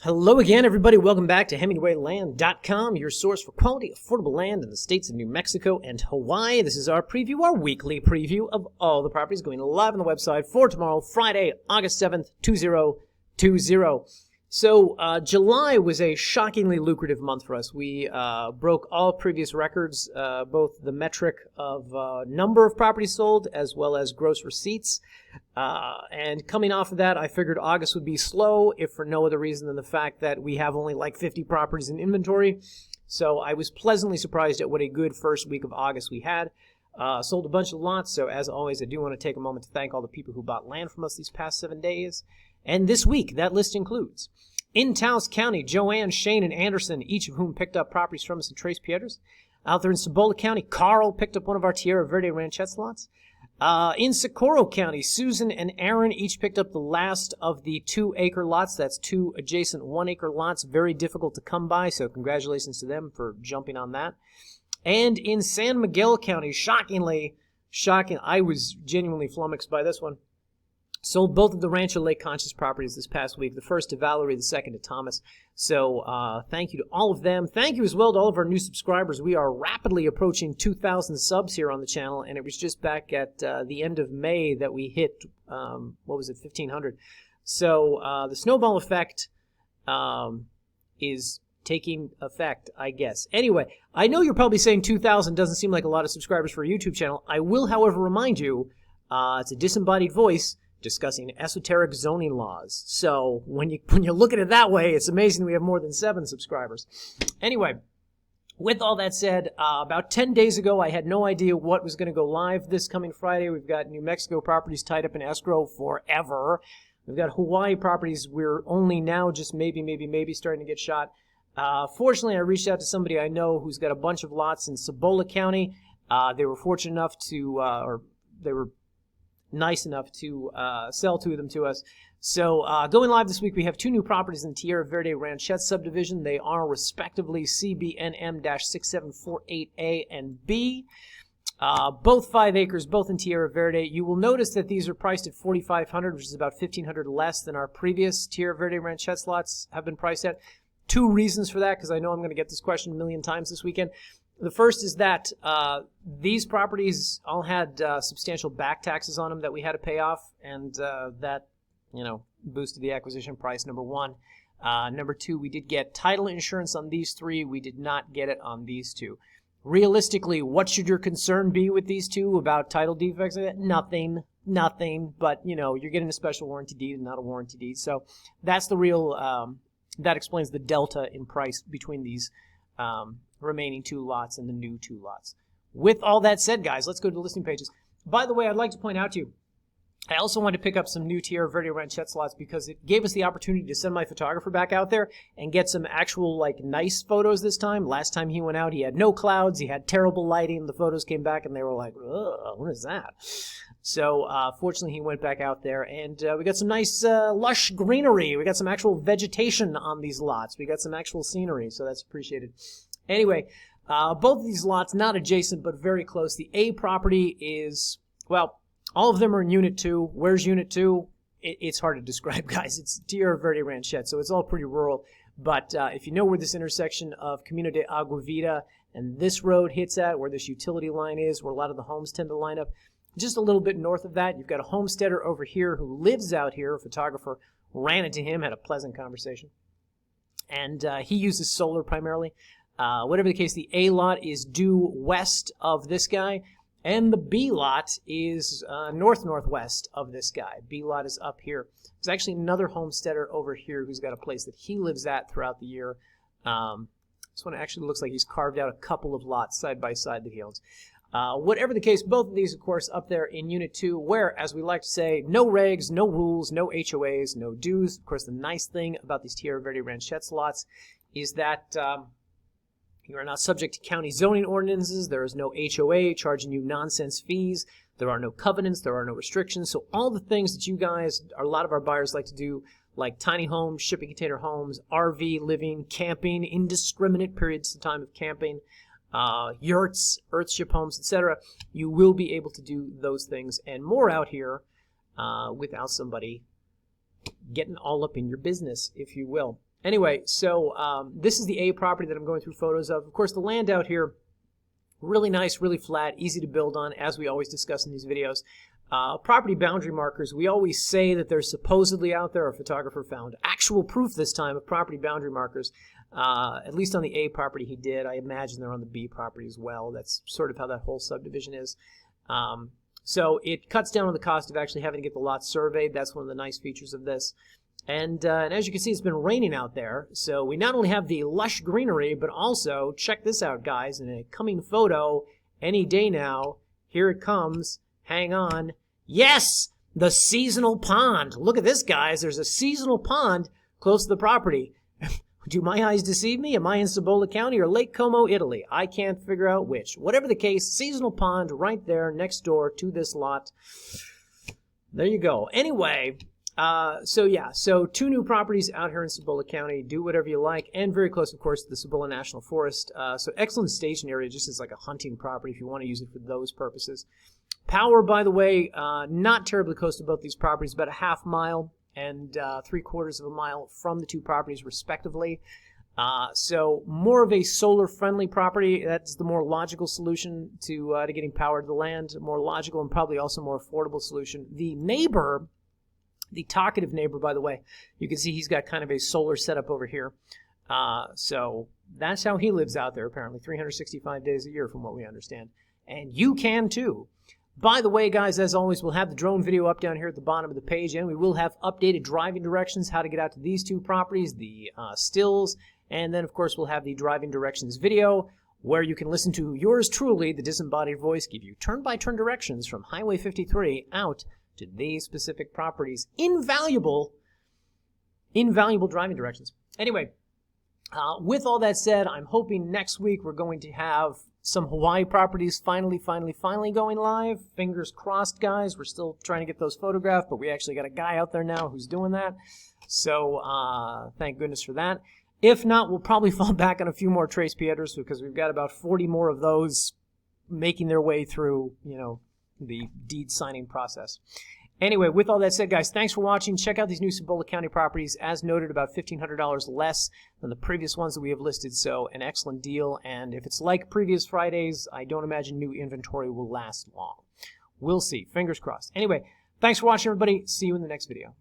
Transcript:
Hello again, everybody. Welcome back to HemingwayLand.com, your source for quality, affordable land in the states of New Mexico and Hawaii. This is our preview, our weekly preview of all the properties going live on the website for tomorrow, Friday, August 7th, 2020. So July was a shockingly lucrative month for us. We broke all previous records, both the metric of number of properties sold as well as gross receipts. And coming off of that, I figured August would be slow, if for no other reason than the fact that we have only like 50 properties in inventory. So I was pleasantly surprised at what a good first week of August we had. Sold a bunch of lots, so as always, I do want to take a moment to thank all the people who bought land from us these past 7 days. And this week, that list includes, in Taos County, Joanne, Shane, and Anderson, each of whom picked up properties from us in Tres Piedras. Out there in Cibola County, Carl picked up one of our Tierra Verde Ranchettes lots. In Socorro County, Susan and Aaron each picked up the last of the 2-acre lots. That's 2 adjacent 1-acre lots. Very difficult to come by, so congratulations to them for jumping on that. And in San Miguel County, shocking, I was genuinely flummoxed by this one. Sold both of the Rancho Lake Conchas properties this past week, the first to Valerie, the second to Thomas. So thank you to all of them. Thank you as well to all of our new subscribers. We are rapidly approaching 2,000 subs here on the channel, and it was just back at the end of May that we hit, 1,500. So the snowball effect is taking effect, I guess. Anyway, I know you're probably saying 2,000 doesn't seem like a lot of subscribers for a YouTube channel. I will, however, remind you, it's a disembodied voice discussing esoteric zoning laws. So when you look at it that way, it's amazing we have more than 7 subscribers. Anyway, with all that said, about 10 days ago, I had no idea what was going to go live this coming Friday. We've got New Mexico properties tied up in escrow forever. We've got Hawaii properties we're only now just maybe starting to get shot. Fortunately, I reached out to somebody I know who's got a bunch of lots in Cibola County. They were fortunate enough to, they were nice enough to sell 2 of them to us. So going live this week, we have 2 new properties in Tierra Verde Ranchette subdivision. They are respectively CBNM-6748A and B. Both 5 acres, both in Tierra Verde. You will notice that these are priced at $4,500, which is about $1,500 less than our previous Tierra Verde Ranchette lots have been priced at. 2 reasons for that, because I know I'm going to get this question a million times this weekend. The first is that these properties all had substantial back taxes on them that we had to pay off, and that, boosted the acquisition price, number 1. Number 2, we did get title insurance on these 3. We did not get it on these 2. Realistically, what should your concern be with these 2 about title defects? Nothing, but, you're getting a special warranty deed and not a warranty deed. So that's the real, that explains the delta in price between these remaining 2 lots and the new 2 lots. With all that said, guys, let's go to the listing pages. By the way, I'd like to point out to you, I also wanted to pick up some new Tierra Verde Ranchette lots because it gave us the opportunity to send my photographer back out there and get some actual, nice photos this time. Last time he went out, he had no clouds, he had terrible lighting. The photos came back and they were like, ugh, what is that? So, fortunately, he went back out there, and we got some nice, lush greenery. We got some actual vegetation on these lots. We got some actual scenery, so that's appreciated. Anyway, both of these lots, not adjacent, but very close. The A property is, well, all of them are in Unit 2. Where's Unit 2? It's hard to describe, guys. It's Tierra Verde Ranchette, so it's all pretty rural. But if you know where this intersection of Camino de Agua Vida and this road hits at, where this utility line is, where a lot of the homes tend to line up, just a little bit north of that, you've got a homesteader over here who lives out here. A photographer ran into him, had a pleasant conversation. And he uses solar primarily. Whatever the case, the A lot is due west of this guy, and the B lot is northwest of this guy. B lot is up here. There's actually another homesteader over here who's got a place that he lives at throughout the year. This one actually looks like he's carved out a couple of lots side by side that he owns. Whatever the case, both of these, of course, up there in Unit 2, where, as we like to say, no regs, no rules, no HOAs, no dues. Of course, the nice thing about these Tierra Verde Ranchette lots is that you are not subject to county zoning ordinances. There is no HOA charging you nonsense fees. There are no covenants. There are no restrictions. So all the things that you guys, a lot of our buyers like to do, like tiny homes, shipping container homes, RV living, camping, indiscriminate periods of time of camping, yurts, earthship homes, etc., you will be able to do those things and more out here without somebody getting all up in your business, if you will. Anyway, so this is the A property that I'm going through photos of. Of course, the land out here, really nice, really flat, easy to build on, as we always discuss in these videos. Property boundary markers, we always say that they're supposedly out there. Our photographer found actual proof this time of property boundary markers. At least on the A property he did. I imagine they're on the B property as well. That's sort of how that whole subdivision is. So it cuts down on the cost of actually having to get the lot surveyed. That's one of the nice features of this. And as you can see, it's been raining out there. So we not only have the lush greenery, but also, check this out, guys, in a coming photo any day now. Here it comes. Hang on. Yes, the seasonal pond. Look at this, guys. There's a seasonal pond close to the property. Do my eyes deceive me? Am I in Cibola County or Lake Como, Italy? I can't figure out which. Whatever the case, seasonal pond right there next door to this lot. There you go. Anyway, so 2 new properties out here in Cibola County. Do whatever you like, and very close, of course, to the Cibola National Forest. So excellent staging area, just as like a hunting property if you want to use it for those purposes. Power, by the way, not terribly close to both these properties, about a half mile and 3/4 of a mile from the 2 properties respectively. So more of a solar-friendly property. That's the more logical solution to getting power to the land. More logical and probably also more affordable solution. The neighbor, the talkative neighbor, by the way, you can see he's got kind of a solar setup over here. So that's how he lives out there, apparently, 365 days a year from what we understand. And you can too. By the way, guys, as always, we'll have the drone video up down here at the bottom of the page, and we will have updated driving directions, how to get out to these 2 properties, the stills, and then, of course, we'll have the driving directions video, where you can listen to yours truly, the disembodied voice, give you turn-by-turn directions from Highway 53 out to these specific properties. Invaluable driving directions. Anyway, with all that said, I'm hoping next week we're going to have some Hawaii properties finally going live. Fingers crossed, guys. We're still trying to get those photographed, but we actually got a guy out there now who's doing that. So thank goodness for that. If not, we'll probably fall back on a few more Tres Piedras because we've got about 40 more of those making their way through, the deed signing process. Anyway, with all that said, guys, thanks for watching. Check out these new Cibola County properties. As noted, about $1,500 less than the previous ones that we have listed, so an excellent deal. And if it's like previous Fridays, I don't imagine new inventory will last long. We'll see. Fingers crossed. Anyway, thanks for watching, everybody. See you in the next video.